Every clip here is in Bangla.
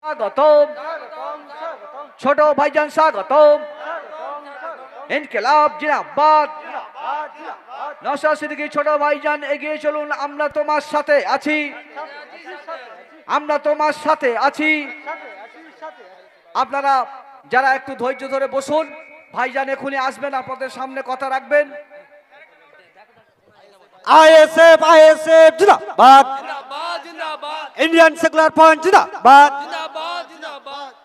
স্বাগতম ছোট ভাইজান স্বাগতম ইনকিলাব জিন্দাবাদ নওশাদ সিদ্দিকী ছোট ভাইজান এগিয়ে চলুন আমরা তোমার সাথে আছি আমরা তোমার সাথে আছি আপনারা যারা একটু ধৈর্য ধরে বসুন ভাইজান এখনই আসবেন আপনাদের সামনে কথা রাখবেন आईएसएफ आईएसएफ जिंदाबाद इंडियन सेक्युलर फ्रंट जिंदाबाद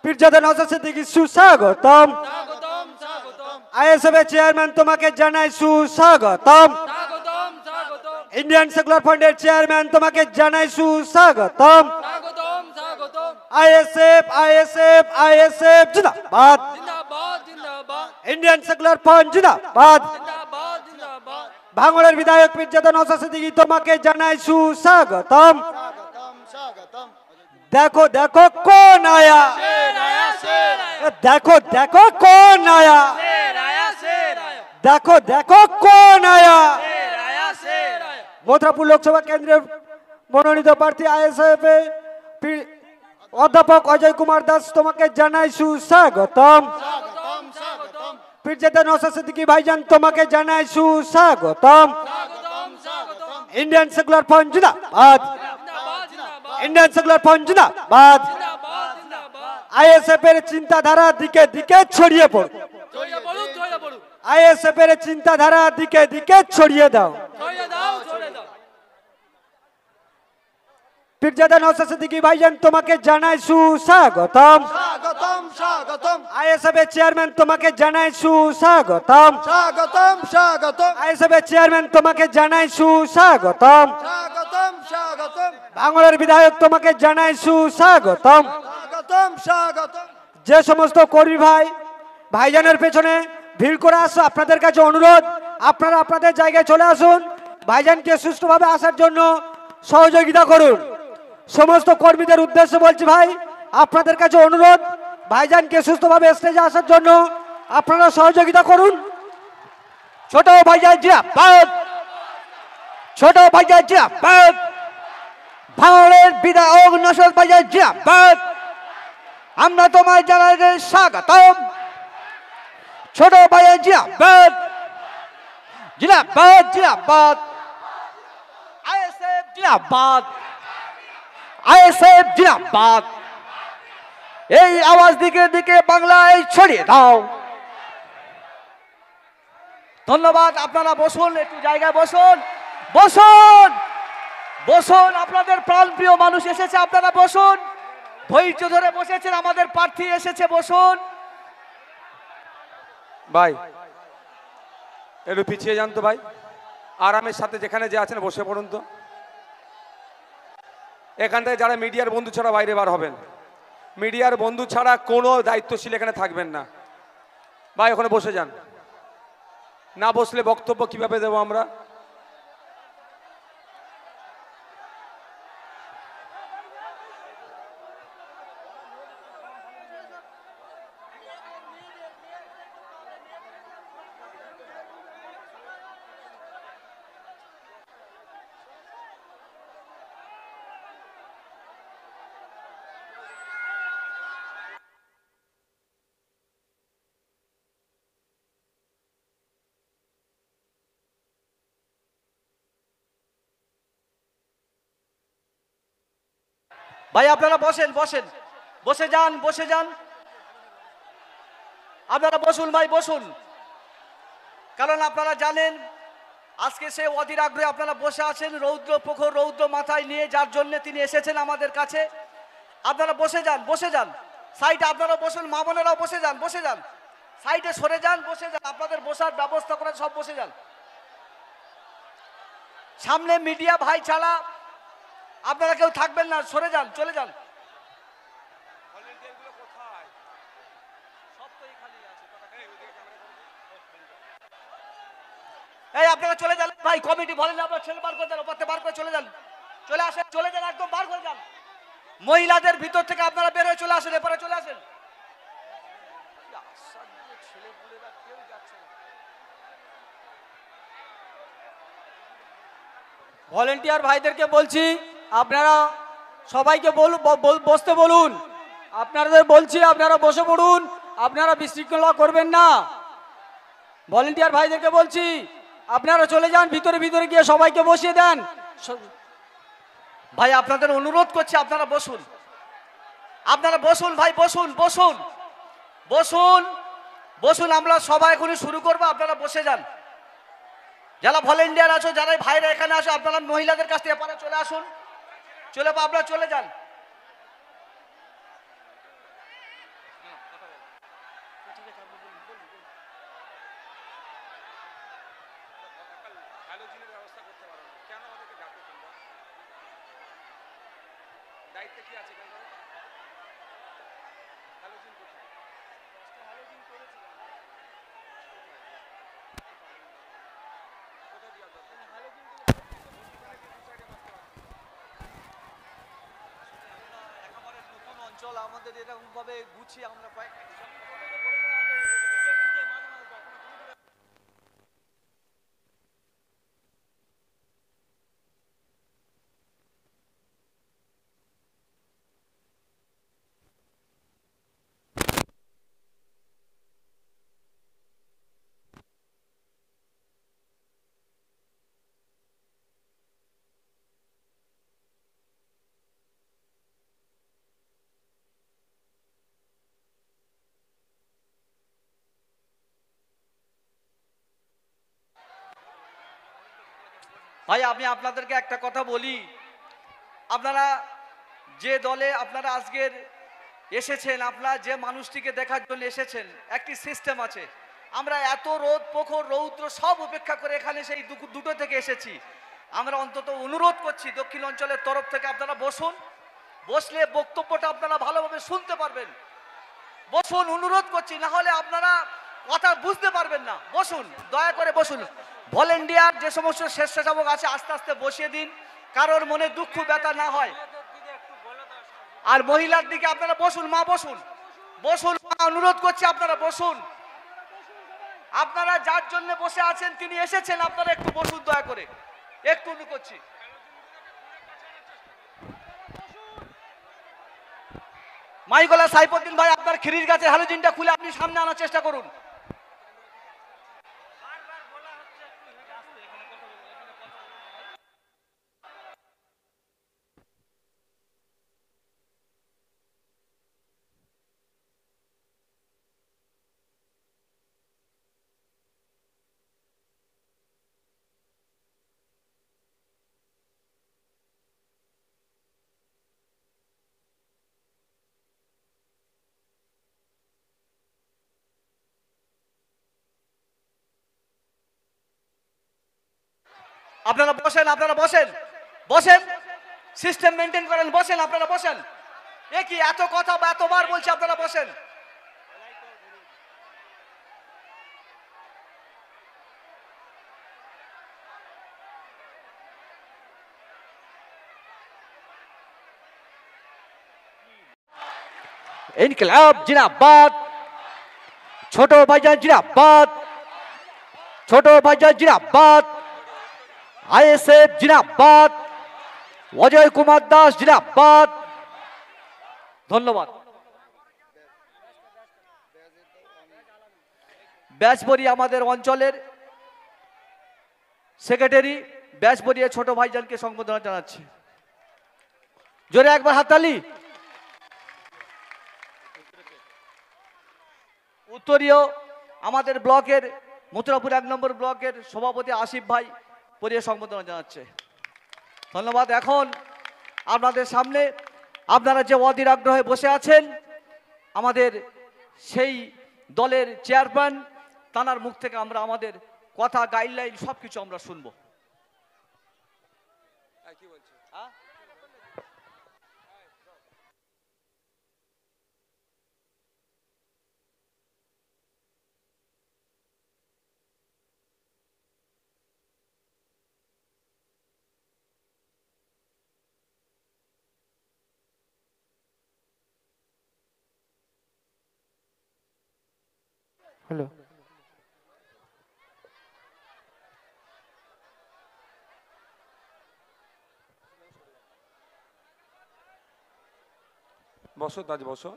पीरजादा नौशाद सिद्दीकी सुस्वागतम आईएसएफ चेयरमैन তোমাকে জানাই সুস্বাগতম इंडियन सेक्युलर फ्रंटेर चेयरमैन তোমাকে জানাই সুস্বাগতম आईएसएफ आईएसएफ आईएसएफ जिंदाबाद इंडियन सेक्युलर फ्रंट जिंदाबाद भांगड़ेर विधायक पीरजादा नौशाद सिद्दीकी তোমাকে জানাই সুস্বাগতম देखो देखो कौन आया देखो देखो कौन आया देखो देखो कौन आया मथुरापुर लोकसभा केंद्र मनोनीत प्रार्थी आईएसएफ अध्यापक अजय कुमार दास তোমাকে জানাই সুস্বাগতম पीरजादा नौशाद सिद्दीकी भाईजान তোমাকে জানাই সুস্বাগতম इंडियन सेक्युलर फ्रंट जिंदाबाद इंडियन सेक्युलर फ्रंट जिंदाबाद आईएसएफ এর চিন্তাধারা দিকে দিকে ছড়িয়ে পড়ো आईएसएफ এর চিন্তাধারা দিকে দিকে ছড়িয়ে দাও पीरजादा नौशाद सिद्दीकी भाईजान তোমাকে জানাই সুস্বাগতম স্বাগতম স্বাগতম आईएसएफ এর চেয়ারম্যান তোমাকে জানাই সুস্বাগতম স্বাগতম স্বাগতম आईएसएफ এর চেয়ারম্যান তোমাকে জানাই সুস্বাগতম স্বাগতম স্বাগতম ভাঙড়ের বিধায়ক তোমাকে জানাই সুস্বাগতম স্বাগতম স্বাগতম যে সমস্ত কর্মী ভাই ভাইজানের পেছনে ভিড় করে আসো আপনাদের কাছে অনুরোধ আপনারা আপনাদের জায়গায় চলে আসুন ভাইজানকে সুষ্ঠুভাবে আসার জন্য সহযোগিতা করুন সমস্ত কর্মীদের উদ্দেশ্যে বলছি ভাই আপনাদের কাছে অনুরোধ ভাইজানকে সুষ্ঠুভাবে স্টেজে আসার জন্য আপনারা সহযোগিতা করুন ছোট ভাইজান জিন্দাবাদ ছোট ভাইজান জিন্দাবাদ ভাঙড়ের বিধায়ক নওশাদ ভাইজান জিন্দাবাদ আমরা তোমায় জানাই স্বাগতম ছোট ভাইজান জিন্দাবাদ জিন্দাবাদ জিন্দাবাদ आईएसएफ जिंदाबाद आईएसएफ जिंदाबाद এই আওয়াজ দিকে দিকে বাংলায় ছড়িয়ে দাও ধন্যবাদ আপনারা বসুন একটু জায়গায় বসুন বসুন বসুন আপনাদের প্রাণপ্রিয় মানুষ এসেছে আপনারা বসুন ধৈর্য ধরে বসেছেন আমাদের প্রার্থী এসেছে বসুন ভাই একটু পিছিয়ে যান তো ভাই আরামের সাথে যেখানে যে আছেন বসে পড়ুন তো এখান থেকে যারা মিডিয়ার বন্ধু ছাড়া বাইরে বার হবেন মিডিয়ার বন্ধু ছাড়া কোনো দায়িত্বশীল এখানে থাকবেন না ভাই ওখানে বসে যান না বসলে বক্তব্য কিভাবে দেবো আমরা ভাই আপনারা বসেন বসেন বসে যান বসে যান আপনারা বসুন ভাই বসুন কারণ আপনারা জানেন আজকে সে অধীর আগ্রহে আপনারা বসে আছেন রৌদ্র প্রখর রৌদ্র মাথায় নিয়ে যার জন্য তিনি এসেছেন আমাদের কাছে আপনারা বসে যান সাইডে আপনারা বসুন মা বোনেরাও বসে যান সাইডে সরে যান বসে যান আপনাদের বসার ব্যবস্থা করে সব বসে যান সামনে মিডিয়া ভাই ছাড়া আপনারা কেউ থাকবেন না সরে যান চলে যান এই আপনারা চলে যান ভাই কমিটি বলেন আপনারা ছেলে বার করে দেন ওপাতে বার করে চলে যান চলে আসেন চলে যান একদম বার করে যান মহিলাদের ভিতর থেকে আপনারা বের হয়ে চলে আসেন এপারে চলে আসেন ভলেন্টিয়ার ভাইদেরকে বলছি আপনারা সবাইকে বসতে বলুন আপনাদের বলছি আপনারা বসে পড়ুন, আপনারা বিশৃঙ্খলা করবেন না। ভলেন্টিয়ার ভাইদেরকে বলছি আপনারা চলে যান, ভিতরে ভিতরে গিয়ে সবাইকে বসিয়ে দেন। ভাই আপনাদের অনুরোধ করছি আপনারা বসুন, আপনারা বসুন ভাই, বসুন বসুন বসুন বসুন। আমরা সবাই এখনই শুরু করবো, আপনারা বসে যান। যারা ভলেন্টিয়ার আছো, যারা ভাইরা এখানে আসো, আপনারা মহিলাদের কাছ থেকে এপারে চলে আসুন, আপনারা চলে যান। অঞ্চল আমাদের এরকম ভাবে গুছিয়ে আমরা পাই। ভাই আমি আপনাদেরকে একটা কথা বলি, আপনারা যে দলে আপনারা আজকের এসেছেন, আপনারা যে মানুষটিকে দেখার জন্য এসেছেন, একটি সিস্টেম আছে। আমরা এত রোদ প্রখর রৌদ্র সব উপেক্ষা করে এখানে সেই দুটো থেকে এসেছি। আমরা অন্তত অনুরোধ করছি দক্ষিণ অঞ্চলের তরফ থেকে আপনারা বসুন, বসলে বক্তব্যটা আপনারা ভালোভাবে শুনতে পারবেন। বসুন, অনুরোধ করছি, না হলে আপনারা কথা বুঝতে পারবেন না। বসুন, দয়া করে বসুন। ভলেন্টিয়ার যে সমস্ত স্বেচ্ছাসেবক আছে আস্তে আস্তে বসিয়ে দিন, কারোর মনে দুঃখ ব্যথা না হয়। আর মহিলার দিকে আপনারা বসুন, মা বসুন, বসুন মা, অনুরোধ করছি আপনারা বসুন। আপনারা যার জন্য বসে আছেন তিনি এসেছেন, আপনারা একটু বসুন দয়া করে, একটু অনুরোধ করছি। মাইগলা সাইফুদ্দিন ভাই, আপনার খিরির গাছে হ্যালোজিনটা খুলে আপনি সামনে আনার চেষ্টা করুন। আপনারা বসেন, আপনারা বসেন, বসেন, সিস্টেম মেনটেন করেন, বসেন, আপনারা বসেন। এ কি এত কথা এতবার বলছি, আপনারা বসেন। ইনকিলাব জিন্দাবাদ, ছোট ভাইজান জিন্দাবাদ, ছোট ভাইজান জিন্দাবাদ, আইএসএফ জিন্দাবাদ, অজয় কুমার দাস জিন্দাবাদ। ধন্যবাদ। ব্যাসবরি আমাদের অঞ্চলের সেক্রেটারি ব্যাসবরিয়া ছোট ভাইজানকে সম্বোধনা জানাচ্ছি। জোরে একবার হাততালি। উত্তরীয় আমাদের ব্লকের মথুরাপুর 1 নম্বর ব্লকের সভাপতি আসিফ ভাই পরিয়ে সম্বোধনা জানাচ্ছে। ধন্যবাদ। এখন আপনাদের সামনে আপনারা যে অধীর আগ্রহে বসে আছেন, আমাদের সেই দলের চেয়ারম্যান তানার মুখ থেকে আমরা আমাদের কথা, গাইডলাইন সব কিছু আমরা শুনবো। হ্যালো, বসো তাজ বসো।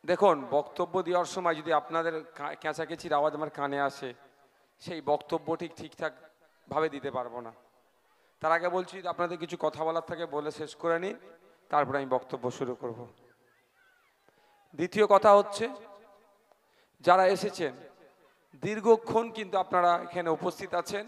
দেখুন, বক্তব্য দেওয়ার সময় যদি আপনাদের ক্যাঁচাকেচির আওয়াজ আমার কানে আসে, সেই বক্তব্য ঠিকঠাক ভাবে দিতে পারবো না। তার আগে বলছি, যদি আপনাদের কিছু কথা বলার থাকে বলে শেষ করে নিন, তারপরে আমি বক্তব্য শুরু করব। দ্বিতীয় কথা হচ্ছে, যারা এসেছেন দীর্ঘক্ষণ কিন্তু আপনারা এখানে উপস্থিত আছেন,